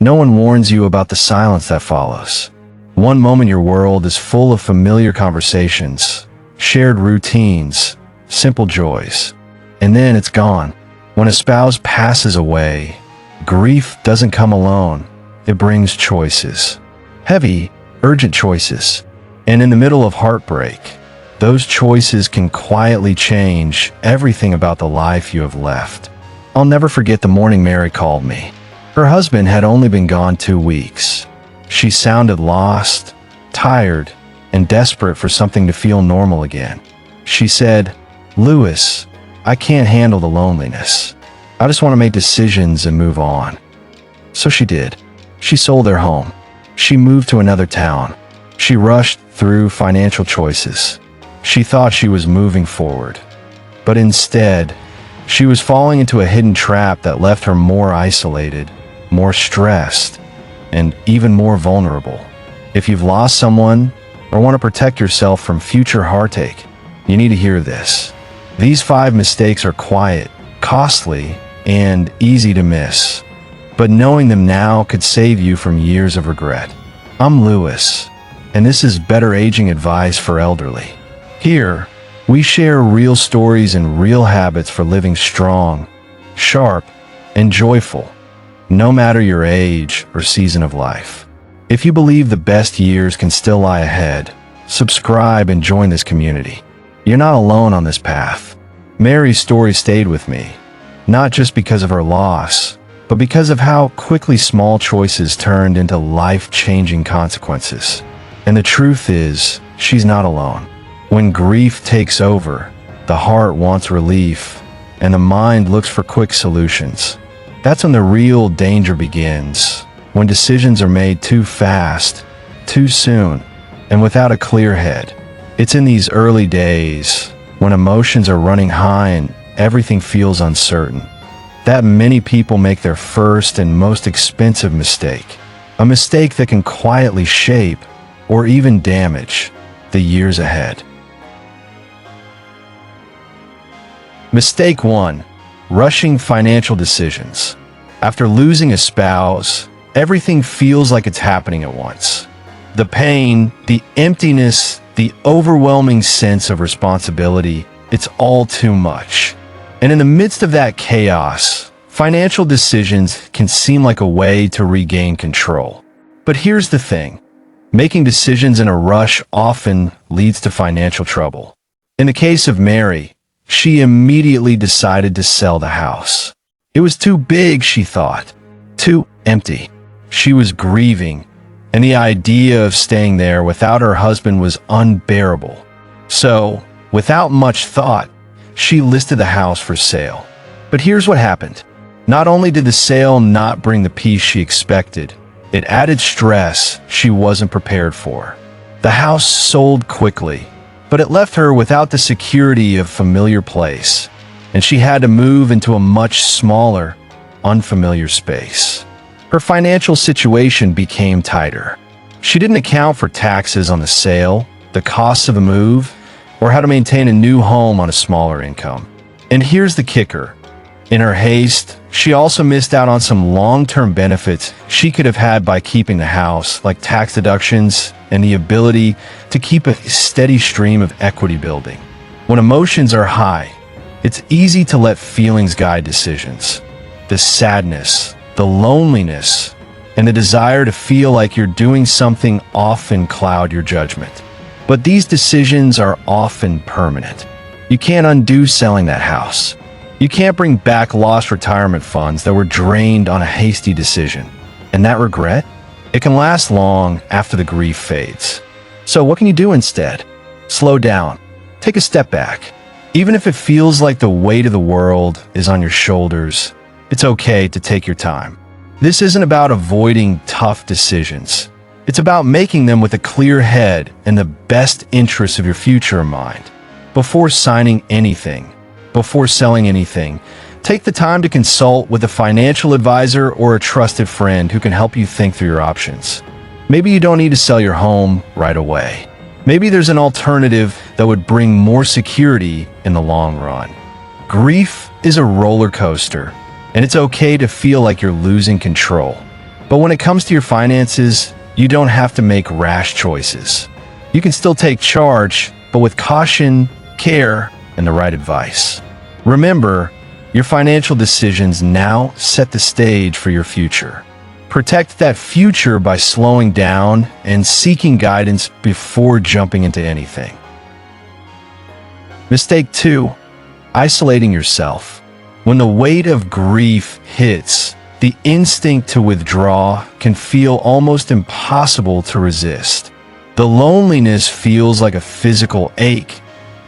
No one warns you about the silence that follows. One moment your world is full of familiar conversations, shared routines, simple joys, and then it's gone. When a spouse passes away, grief doesn't come alone. It brings choices. Heavy, urgent choices. And in the middle of heartbreak, those choices can quietly change everything about the life you have left. I'll never forget the morning Mary called me. Her husband had only been gone 2 weeks. She sounded lost, tired, and desperate for something to feel normal again. She said, "Louis, I can't handle the loneliness. I just want to make decisions and move on." So she did. She sold their home. She moved to another town. She rushed through financial choices. She thought she was moving forward. But instead, she was falling into a hidden trap that left her more isolated, more stressed, and even more vulnerable. If you've lost someone or want to protect yourself from future heartache, you need to hear this. These 5 mistakes are quiet, costly, and easy to miss. But knowing them now could save you from years of regret. I'm Louis, and this is Better Aging Advice for Elderly. Here, we share real stories and real habits for living strong, sharp, and joyful, no matter your age or season of life. If you believe the best years can still lie ahead, subscribe and join this community. You're not alone on this path. Mary's story stayed with me, not just because of her loss, but because of how quickly small choices turned into life-changing consequences. And the truth is, she's not alone. When grief takes over, the heart wants relief, and the mind looks for quick solutions. That's when the real danger begins, when decisions are made too fast, too soon, and without a clear head. It's in these early days, when emotions are running high and everything feels uncertain, that many people make their first and most expensive mistake. A mistake that can quietly shape, or even damage, the years ahead. Mistake 1. Rushing financial decisions. After losing a spouse, everything feels like it's happening at once. The pain, the emptiness, the overwhelming sense of responsibility, it's all too much. And in the midst of that chaos, financial decisions can seem like a way to regain control. But here's the thing. Making decisions in a rush often leads to financial trouble. In the case of Mary, she immediately decided to sell the house. It was too big, she thought. Too empty. She was grieving, and the idea of staying there without her husband was unbearable. So, without much thought, she listed the house for sale. But here's what happened. Not only did the sale not bring the peace she expected, it added stress she wasn't prepared for. The house sold quickly, but it left her without the security of a familiar place, and she had to move into a much smaller, unfamiliar space. Her financial situation became tighter. She didn't account for taxes on the sale, the costs of a move, or how to maintain a new home on a smaller income. And here's the kicker. In her haste, she also missed out on some long-term benefits she could have had by keeping the house, like tax deductions and the ability to keep a steady stream of equity building. When emotions are high, it's easy to let feelings guide decisions. The sadness, the loneliness, and the desire to feel like you're doing something often cloud your judgment. But these decisions are often permanent. You can't undo selling that house. You can't bring back lost retirement funds that were drained on a hasty decision. And that regret, it can last long after the grief fades. So what can you do instead? Slow down. Take a step back. Even if it feels like the weight of the world is on your shoulders, it's okay to take your time. This isn't about avoiding tough decisions. It's about making them with a clear head and the best interests of your future in mind. Before signing anything, before selling anything, take the time to consult with a financial advisor or a trusted friend who can help you think through your options. Maybe you don't need to sell your home right away. Maybe there's an alternative that would bring more security in the long run. Grief is a roller coaster, and it's okay to feel like you're losing control. But when it comes to your finances, you don't have to make rash choices. You can still take charge, but with caution, care, and the right advice. Remember, your financial decisions now set the stage for your future. Protect that future by slowing down and seeking guidance before jumping into anything. Mistake 2. Isolating yourself. When the weight of grief hits, the instinct to withdraw can feel almost impossible to resist. The loneliness feels like a physical ache,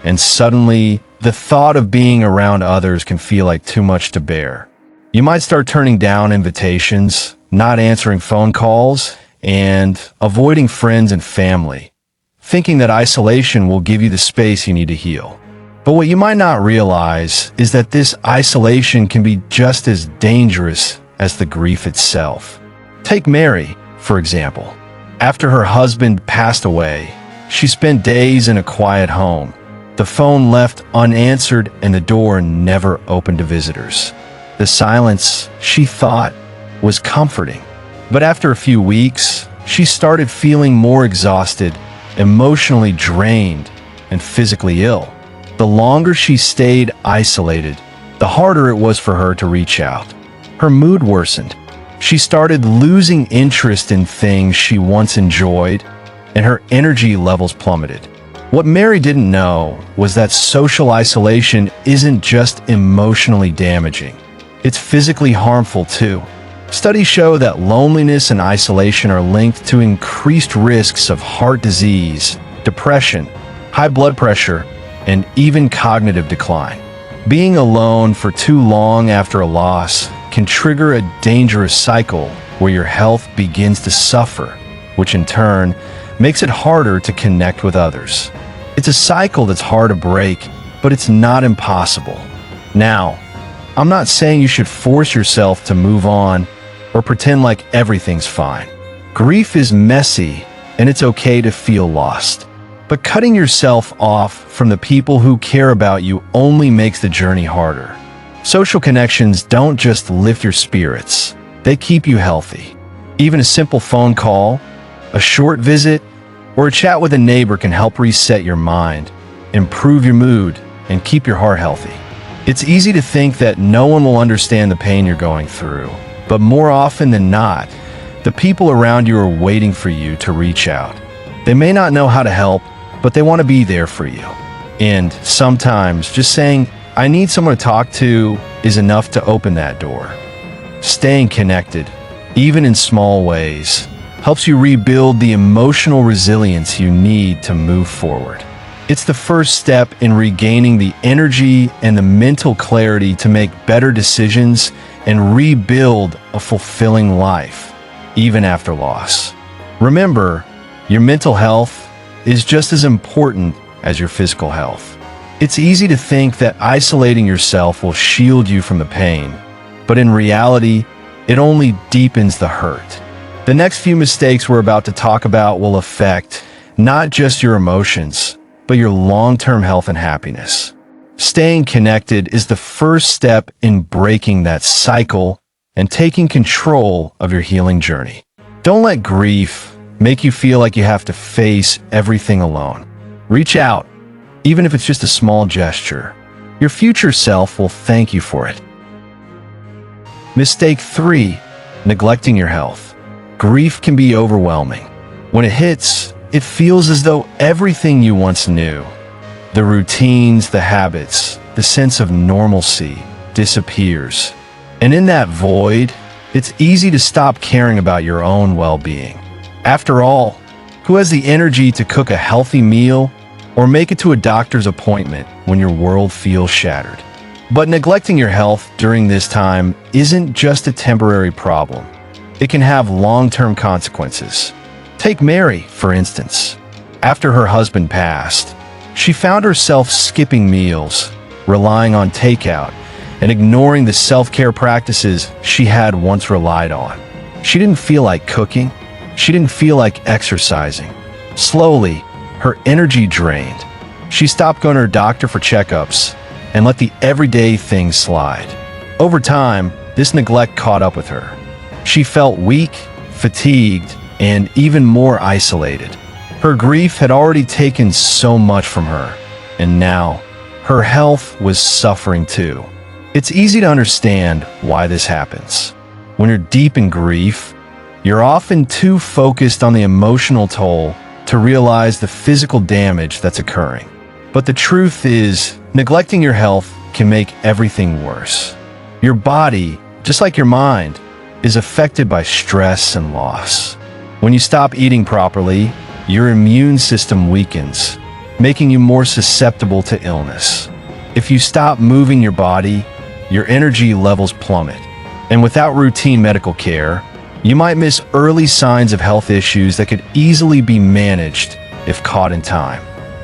and suddenly, the thought of being around others can feel like too much to bear. You might start turning down invitations, not answering phone calls, and avoiding friends and family, thinking that isolation will give you the space you need to heal. But what you might not realize is that this isolation can be just as dangerous as the grief itself. Take Mary, for example. After her husband passed away, she spent days in a quiet home. The phone left unanswered and the door never opened to visitors. The silence, she thought, was comforting. But after a few weeks, she started feeling more exhausted, emotionally drained, and physically ill. The longer she stayed isolated, the harder it was for her to reach out. Her mood worsened. She started losing interest in things she once enjoyed, and her energy levels plummeted. What Mary didn't know was that social isolation isn't just emotionally damaging. It's physically harmful too. Studies show that loneliness and isolation are linked to increased risks of heart disease, depression, high blood pressure, and even cognitive decline. Being alone for too long after a loss can trigger a dangerous cycle where your health begins to suffer, which in turn makes it harder to connect with others. It's a cycle that's hard to break, but it's not impossible. Now, I'm not saying you should force yourself to move on or pretend like everything's fine. Grief is messy, and it's okay to feel lost. But cutting yourself off from the people who care about you only makes the journey harder. Social connections don't just lift your spirits, they keep you healthy. Even a simple phone call, a short visit, or a chat with a neighbor can help reset your mind, improve your mood, and keep your heart healthy. It's easy to think that no one will understand the pain you're going through, but more often than not, the people around you are waiting for you to reach out. They may not know how to help, but they want to be there for you. And sometimes just saying, "I need someone to talk to," is enough to open that door. Staying connected, even in small ways, helps you rebuild the emotional resilience you need to move forward. It's the first step in regaining the energy and the mental clarity to make better decisions and rebuild a fulfilling life, even after loss. Remember, your mental health is just as important as your physical health. It's easy to think that isolating yourself will shield you from the pain, but in reality, it only deepens the hurt. The next few mistakes we're about to talk about will affect not just your emotions, but your long-term health and happiness. Staying connected is the first step in breaking that cycle and taking control of your healing journey. Don't let grief make you feel like you have to face everything alone. Reach out, even if it's just a small gesture. Your future self will thank you for it. Mistake 3, neglecting your health. Grief can be overwhelming. When it hits, it feels as though everything you once knew, the routines, the habits, the sense of normalcy, disappears. And in that void, it's easy to stop caring about your own well-being. After all, who has the energy to cook a healthy meal or make it to a doctor's appointment when your world feels shattered? But neglecting your health during this time isn't just a temporary problem. It can have long-term consequences. Take Mary, for instance. After her husband passed, she found herself skipping meals, relying on takeout, and ignoring the self-care practices she had once relied on. She didn't feel like cooking. She didn't feel like exercising. Slowly, her energy drained. She stopped going to her doctor for checkups and let the everyday things slide. Over time, this neglect caught up with her. She felt weak fatigued, and even more isolated. Her grief had already taken so much from her, and now her health was suffering too. It's easy to understand why this happens. When you're deep in grief, you're often too focused on the emotional toll to realize the physical damage that's occurring. But the truth is, neglecting your health can make everything worse. Your body, just like your mind, is affected by stress and loss. When you stop eating properly, your immune system weakens, making you more susceptible to illness. If you stop moving your body, your energy levels plummet. And without routine medical care, you might miss early signs of health issues that could easily be managed if caught in time.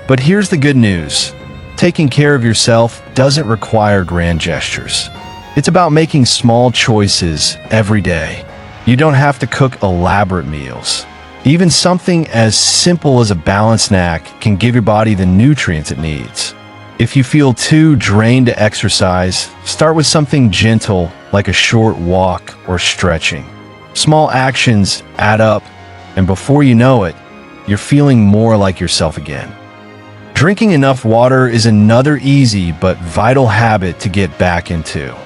But here's the good news. Taking care of yourself doesn't require grand gestures. It's about making small choices every day. You don't have to cook elaborate meals. Even something as simple as a balanced snack can give your body the nutrients it needs. If you feel too drained to exercise, start with something gentle like a short walk or stretching. Small actions add up, and before you know it, you're feeling more like yourself again. Drinking enough water is another easy but vital habit to get back into.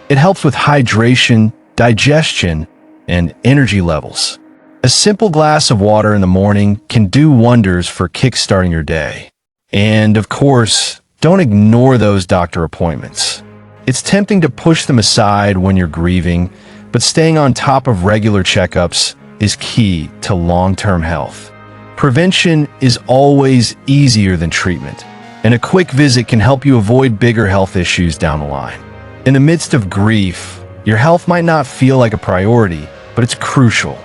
It helps with hydration, digestion, and energy levels. A simple glass of water in the morning can do wonders for kickstarting your day. And of course, don't ignore those doctor appointments. It's tempting to push them aside when you're grieving, but staying on top of regular checkups is key to long-term health. Prevention is always easier than treatment, and a quick visit can help you avoid bigger health issues down the line. In the midst of grief, your health might not feel like a priority, but it's crucial.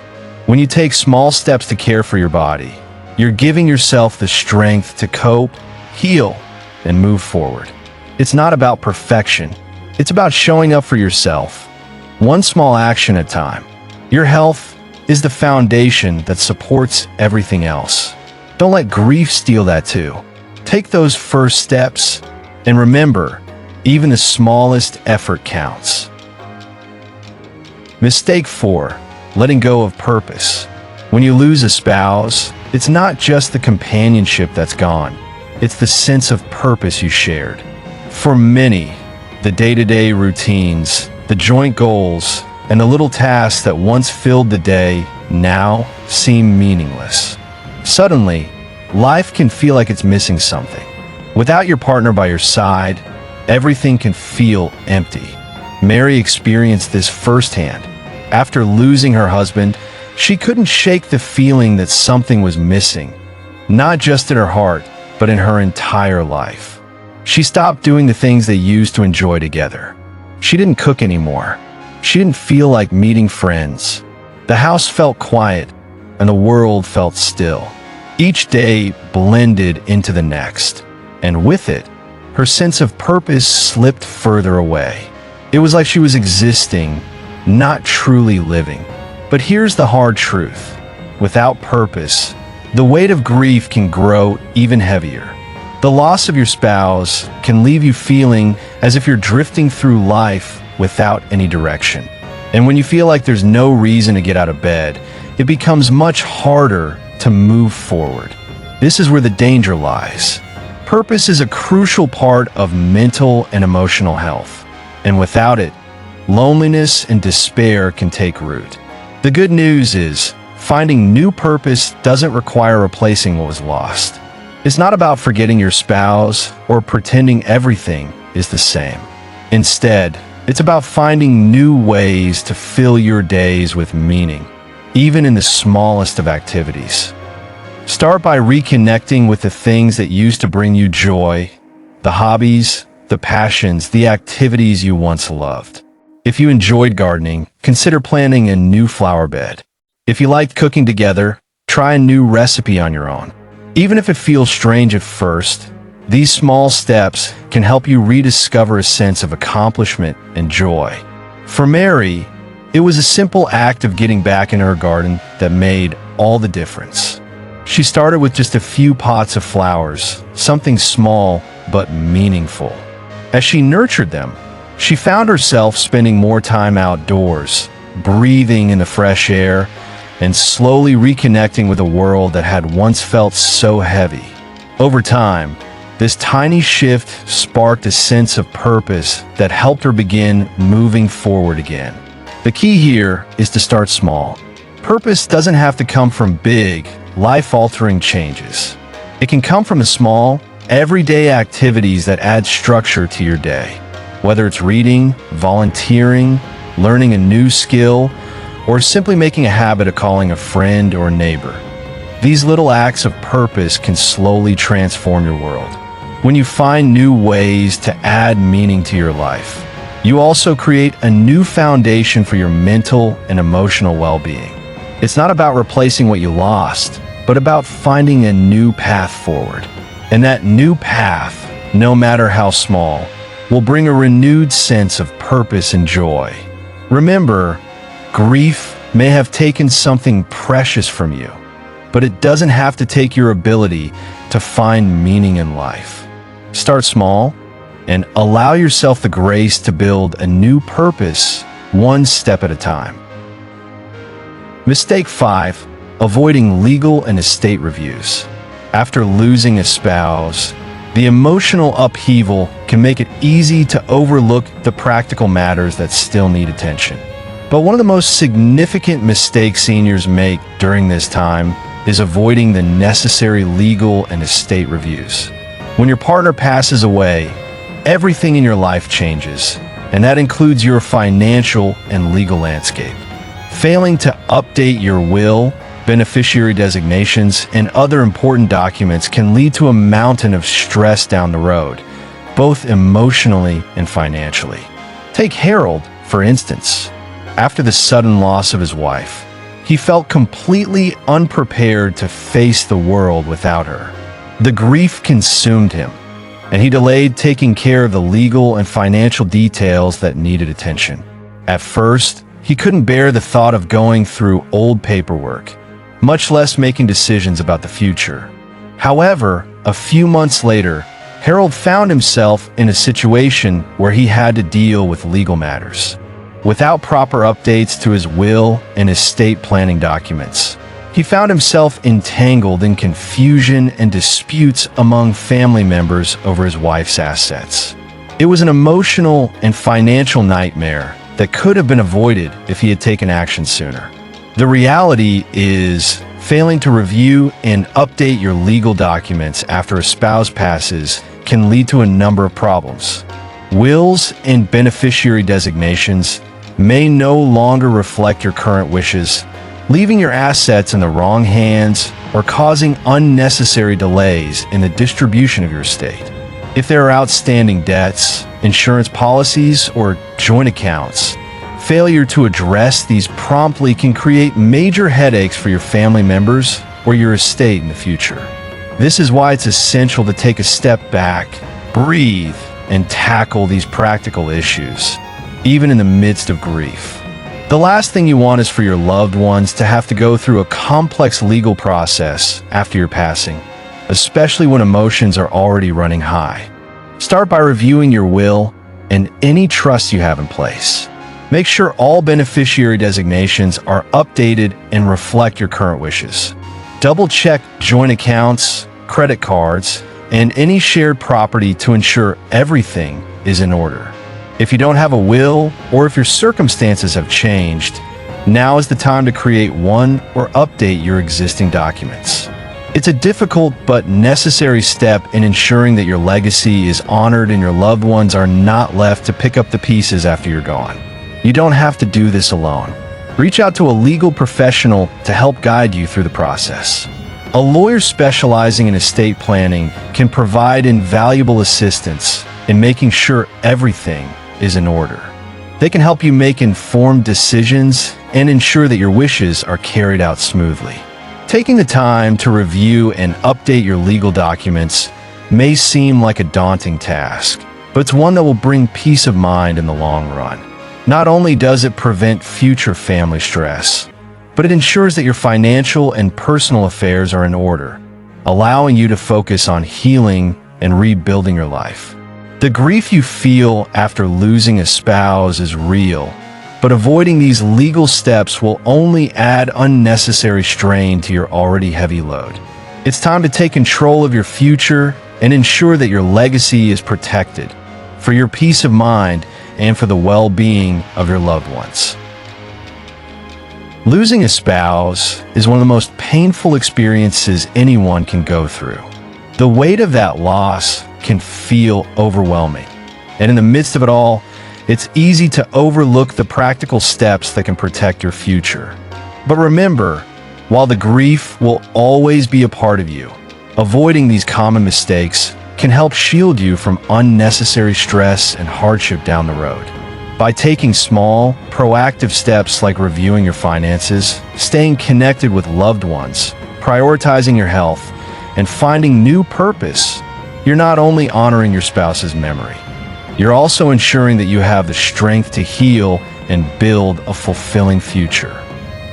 When you take small steps to care for your body, you're giving yourself the strength to cope, heal, and move forward. It's not about perfection. It's about showing up for yourself, one small action at a time. Your health is the foundation that supports everything else. Don't let grief steal that too. Take those first steps, and remember, even the smallest effort counts. Mistake 4. Letting go of purpose. When you lose a spouse, it's not just the companionship that's gone. It's the sense of purpose you shared. For many, the day-to-day routines, the joint goals, and the little tasks that once filled the day now seem meaningless. Suddenly, life can feel like it's missing something. Without your partner by your side, everything can feel empty. Mary experienced this firsthand. After losing her husband, she couldn't shake the feeling that something was missing, not just in her heart, but in her entire life. She stopped doing the things they used to enjoy together. She didn't cook anymore. She didn't feel like meeting friends. The house felt quiet, and the world felt still. Each day blended into the next, and with it, her sense of purpose slipped further away. It was like she was existing, not truly living. But here's the hard truth. Without purpose, the weight of grief can grow even heavier. The loss of your spouse can leave you feeling as if you're drifting through life without any direction. And when you feel like there's no reason to get out of bed, it becomes much harder to move forward. This is where the danger lies. Purpose is a crucial part of mental and emotional health, and without it, loneliness and despair can take root. The good news is, finding new purpose doesn't require replacing what was lost. It's not about forgetting your spouse or pretending everything is the same. Instead, it's about finding new ways to fill your days with meaning, even in the smallest of activities. Start by reconnecting with the things that used to bring you joy, the hobbies, the passions, the activities you once loved. If you enjoyed gardening, consider planting a new flower bed. If you liked cooking together, try a new recipe on your own. Even if it feels strange at first, these small steps can help you rediscover a sense of accomplishment and joy. For Mary, it was a simple act of getting back in her garden that made all the difference. She started with just a few pots of flowers, something small but meaningful. As she nurtured them, she found herself spending more time outdoors, breathing in the fresh air, and slowly reconnecting with a world that had once felt so heavy. Over time, this tiny shift sparked a sense of purpose that helped her begin moving forward again. The key here is to start small. Purpose doesn't have to come from big, life-altering changes. It can come from the small, everyday activities that add structure to your day. Whether it's reading, volunteering, learning a new skill, or simply making a habit of calling a friend or a neighbor. These little acts of purpose can slowly transform your world. When you find new ways to add meaning to your life, you also create a new foundation for your mental and emotional well-being. It's not about replacing what you lost, but about finding a new path forward. And that new path, no matter how small, will bring a renewed sense of purpose and joy. Remember, grief may have taken something precious from you, but it doesn't have to take your ability to find meaning in life. Start small and allow yourself the grace to build a new purpose one step at a time. Mistake 5. Avoiding legal and estate reviews. After losing a spouse, the emotional upheaval can make it easy to overlook the practical matters that still need attention. But one of the most significant mistakes seniors make during this time is avoiding the necessary legal and estate reviews. When your partner passes away, everything in your life changes, and that includes your financial and legal landscape. Failing to update your will, beneficiary designations, and other important documents can lead to a mountain of stress down the road, both emotionally and financially. Take Harold, for instance. After the sudden loss of his wife, he felt completely unprepared to face the world without her. The grief consumed him, and he delayed taking care of the legal and financial details that needed attention. At first, he couldn't bear the thought of going through old paperwork, much less making decisions about the future. However, a few months later, Harold found himself in a situation where he had to deal with legal matters. Without proper updates to his will and estate planning documents, he found himself entangled in confusion and disputes among family members over his wife's assets. It was an emotional and financial nightmare that could have been avoided if he had taken action sooner. The reality is, failing to review and update your legal documents after a spouse passes can lead to a number of problems. Wills and beneficiary designations may no longer reflect your current wishes, leaving your assets in the wrong hands or causing unnecessary delays in the distribution of your estate. If there are outstanding debts, insurance policies, or joint accounts, failure to address these promptly can create major headaches for your family members or your estate in the future. This is why it's essential to take a step back, breathe, and tackle these practical issues, even in the midst of grief. The last thing you want is for your loved ones to have to go through a complex legal process after your passing, especially when emotions are already running high. Start by reviewing your will and any trusts you have in place. Make sure all beneficiary designations are updated and reflect your current wishes. Double-check joint accounts, credit cards, and any shared property to ensure everything is in order. If you don't have a will, or if your circumstances have changed, now is the time to create one or update your existing documents. It's a difficult but necessary step in ensuring that your legacy is honored and your loved ones are not left to pick up the pieces after you're gone. You don't have to do this alone. Reach out to a legal professional to help guide you through the process. A lawyer specializing in estate planning can provide invaluable assistance in making sure everything is in order. They can help you make informed decisions and ensure that your wishes are carried out smoothly. Taking the time to review and update your legal documents may seem like a daunting task, but it's one that will bring peace of mind in the long run. Not only does it prevent future family stress, but it ensures that your financial and personal affairs are in order, allowing you to focus on healing and rebuilding your life. The grief you feel after losing a spouse is real, But avoiding these legal steps will only add unnecessary strain to your already heavy load. It's time to take control of your future and ensure that your legacy is protected for your peace of mind and for the well-being of your loved ones. Losing a spouse is one of the most painful experiences anyone can go through. The weight of that loss can feel overwhelming. And in the midst of it all, it's easy to overlook the practical steps that can protect your future. But remember, while the grief will always be a part of you, avoiding these common mistakes can help shield you from unnecessary stress and hardship down the road. By taking small, proactive steps like reviewing your finances, staying connected with loved ones, prioritizing your health, and finding new purpose, you're not only honoring your spouse's memory, you're also ensuring that you have the strength to heal and build a fulfilling future.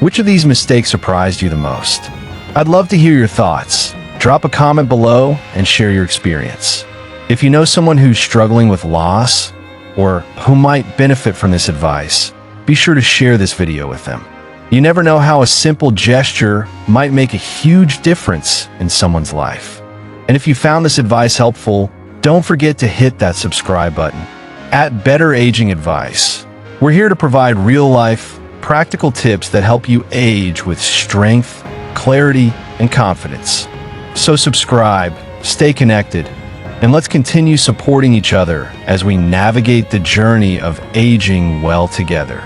Which of these mistakes surprised you the most? I'd love to hear your thoughts. Drop a comment below and share your experience. If you know someone who's struggling with loss or who might benefit from this advice, be sure to share this video with them. You never know how a simple gesture might make a huge difference in someone's life. And if you found this advice helpful, don't forget to hit that subscribe button. At Better Aging Advice, we're here to provide real-life, practical tips that help you age with strength, clarity, and confidence. So subscribe, stay connected, and let's continue supporting each other as we navigate the journey of aging well together.